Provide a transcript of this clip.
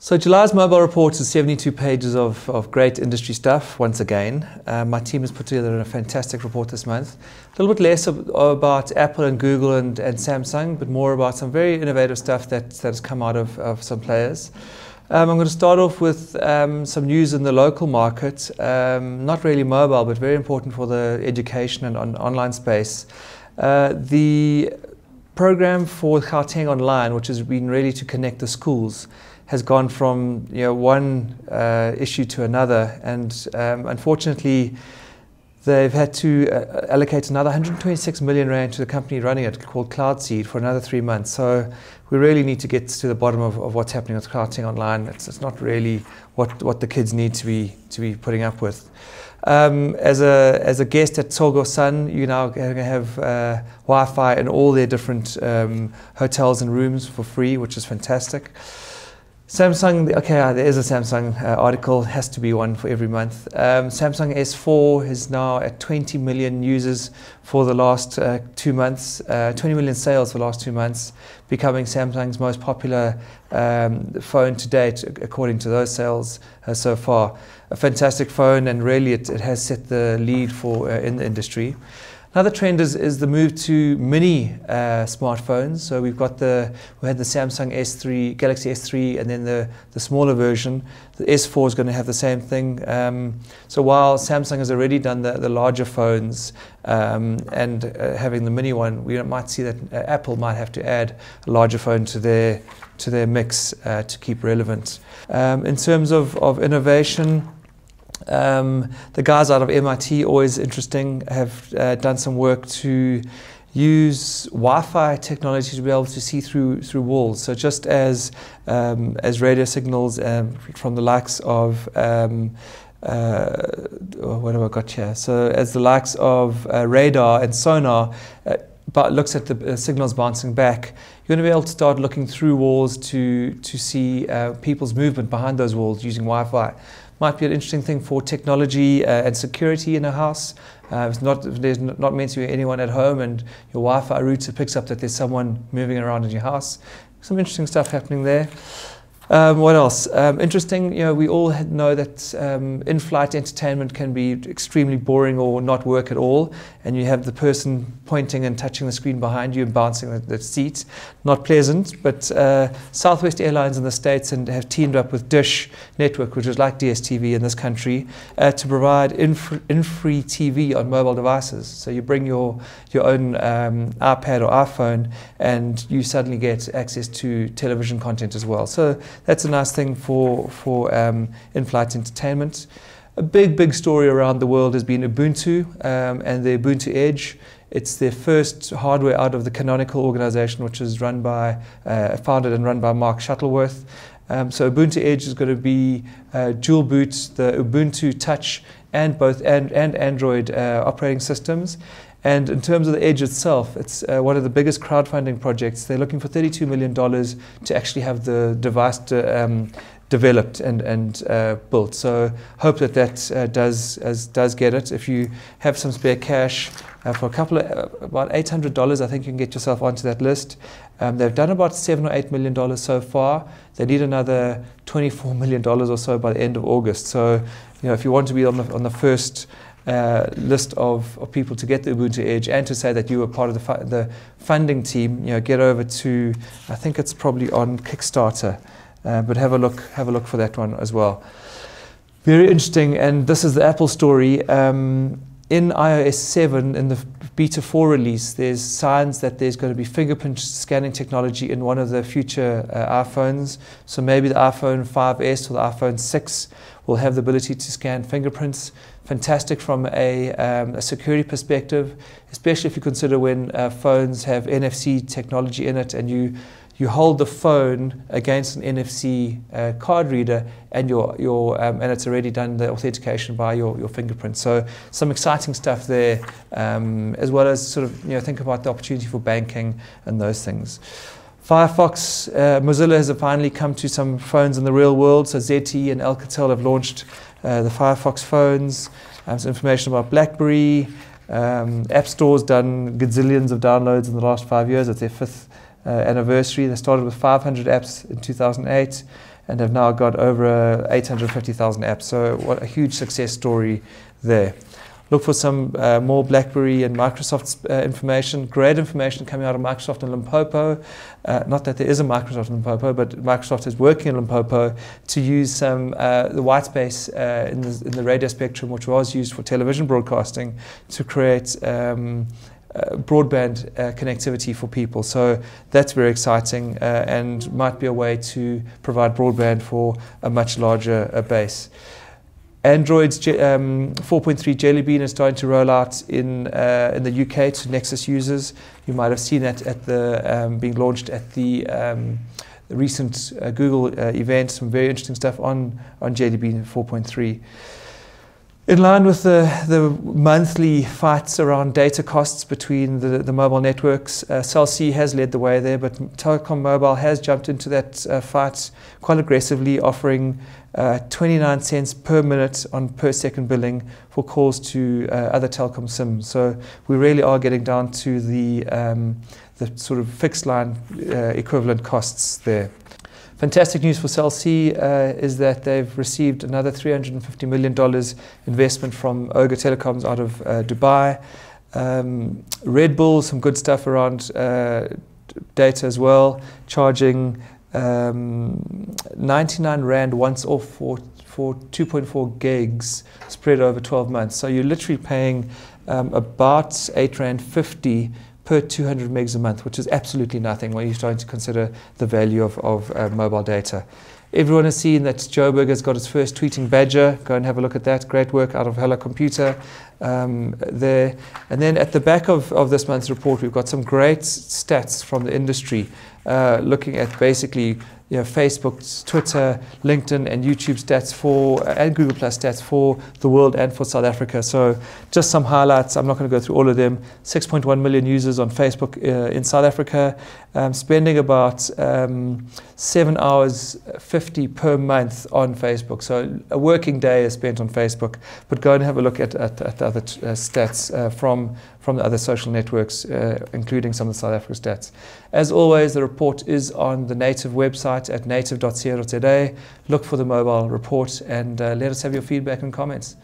So July's mobile report is 72 pages of great industry stuff once again. My team has put together a fantastic report this month. A little bit less about Apple and Google and Samsung, but more about some very innovative stuff that has come out of some players. I'm going to start off with some news in the local market, not really mobile, but very important for the education and online space. The program for Gauteng Online, which has been really to connect the schools, has gone from one issue to another, and unfortunately they've had to allocate another 126 million rand to the company running it, called Cloudseed, for another 3 months. So we really need to get to the bottom of what's happening with Gauteng Online. It's not really what the kids need to be putting up with. As a guest at Tsogo Sun, you're now going to have Wi-Fi in all their different hotels and rooms for free, which is fantastic. Samsung, okay, there is a Samsung article, has to be one for every month. Samsung S4 is now at 20 million users for the last 2 months, 20 million sales for the last 2 months, becoming Samsung's most popular phone to date, according to those sales so far. A fantastic phone, and really it has set the lead for in the industry. Another trend is the move to mini smartphones. So we had the Samsung S3, Galaxy S3, and then the smaller version. The S4 is going to have the same thing. So while Samsung has already done the larger phones and having the mini one, we might see that Apple might have to add a larger phone to their mix to keep relevant. In terms of innovation, the guys out of MIT, always interesting, have done some work to use Wi-Fi technology to be able to see through walls. So just as radio signals from the likes of what have I got here? So as the likes of radar and sonar but looks at the signals bouncing back, you're going to be able to start looking through walls to see people's movement behind those walls using Wi-Fi. Might be an interesting thing for technology and security in a house. There's not meant to be anyone at home, and your Wi-Fi router picks up that there's someone moving around in your house. Some interesting stuff happening there. What else? Interesting, we all know that in-flight entertainment can be extremely boring or not work at all, and you have the person pointing and touching the screen behind you and bouncing the seat. Not pleasant, but Southwest Airlines in the States and have teamed up with Dish Network, which is like DSTV in this country, to provide in-free TV on mobile devices. So you bring your own iPad or iPhone, and you suddenly get access to television content as well. So that's a nice thing for in-flight entertainment. A big story around the world has been Ubuntu and the Ubuntu Edge. It's their first hardware out of the Canonical organization, which is founded and run by Mark Shuttleworth. So Ubuntu Edge is going to be dual boot the Ubuntu Touch and Android operating systems. And in terms of the Edge itself, it's one of the biggest crowdfunding projects. They're looking for $32 million to actually have the device developed and built. So hope that does get it. If you have some spare cash for about $800, I think you can get yourself onto that list. They've done about $7 or $8 million so far. They need another $24 million or so by the end of August. So if you want to be on the first list of people to get the Ubuntu Edge and to say that you were part of the funding team, get over to, I think it's probably on Kickstarter, but have a look for that one as well. Very interesting, and this is the Apple story. In iOS 7, in the Beta 4 release, there's signs that there's going to be fingerprint scanning technology in one of the future iPhones. So maybe the iPhone 5S or the iPhone 6 will have the ability to scan fingerprints. Fantastic from a security perspective, especially if you consider when phones have NFC technology in it, and you hold the phone against an NFC card reader, and and it's already done the authentication by your fingerprint. So some exciting stuff there, as well as sort of think about the opportunity for banking and those things. Firefox, Mozilla has finally come to some phones in the real world. So ZTE and Alcatel have launched the Firefox phones. Some information about BlackBerry. App Store's done gazillions of downloads in the last 5 years. It's their fifth anniversary. They started with 500 apps in 2008 and have now got over 850,000 apps. So what a huge success story there. Look for some more BlackBerry and Microsoft information. Great information coming out of Microsoft and Limpopo. Not that there is a Microsoft in Limpopo, but Microsoft is working in Limpopo to use some the white space in the radio spectrum, which was used for television broadcasting, to create broadband connectivity for people. So that's very exciting and might be a way to provide broadband for a much larger base. Android's 4.3 Jelly Bean is starting to roll out in the UK to Nexus users. You might have seen that at the being launched at the recent Google event. Some very interesting stuff on Jelly Bean 4.3. In line with the monthly fights around data costs between the mobile networks, Cell C has led the way there, but Telecom Mobile has jumped into that fight quite aggressively, offering 29 cents per minute on per second billing for calls to other telecom SIMs. So we really are getting down to the sort of fixed line equivalent costs there. Fantastic news for Cell C is that they've received another $350 million investment from Ogre Telecoms out of Dubai. Red Bull, some good stuff around data as well, charging 99 Rand once off for 2.4 gigs spread over 12 months. So you're literally paying about 8.50 Rand per 200 megs a month, which is absolutely nothing when you're starting to consider the value of mobile data. Everyone has seen that Joburg has got its first tweeting badger. Go and have a look at that. Great work out of Hello Computer there. And then at the back of this month's report, we've got some great stats from the industry, looking at basically Facebook, Twitter, LinkedIn, and YouTube stats and Google Plus stats for the world and for South Africa. So just some highlights. I'm not going to go through all of them. 6.1 million users on Facebook in South Africa, spending about 7 hours 50 per month on Facebook. So a working day is spent on Facebook. But go and have a look at the other stats from the other social networks, including some of the South Africa stats. As always, the report is on the Native website at native.co.za. Look for the mobile report and let us have your feedback and comments.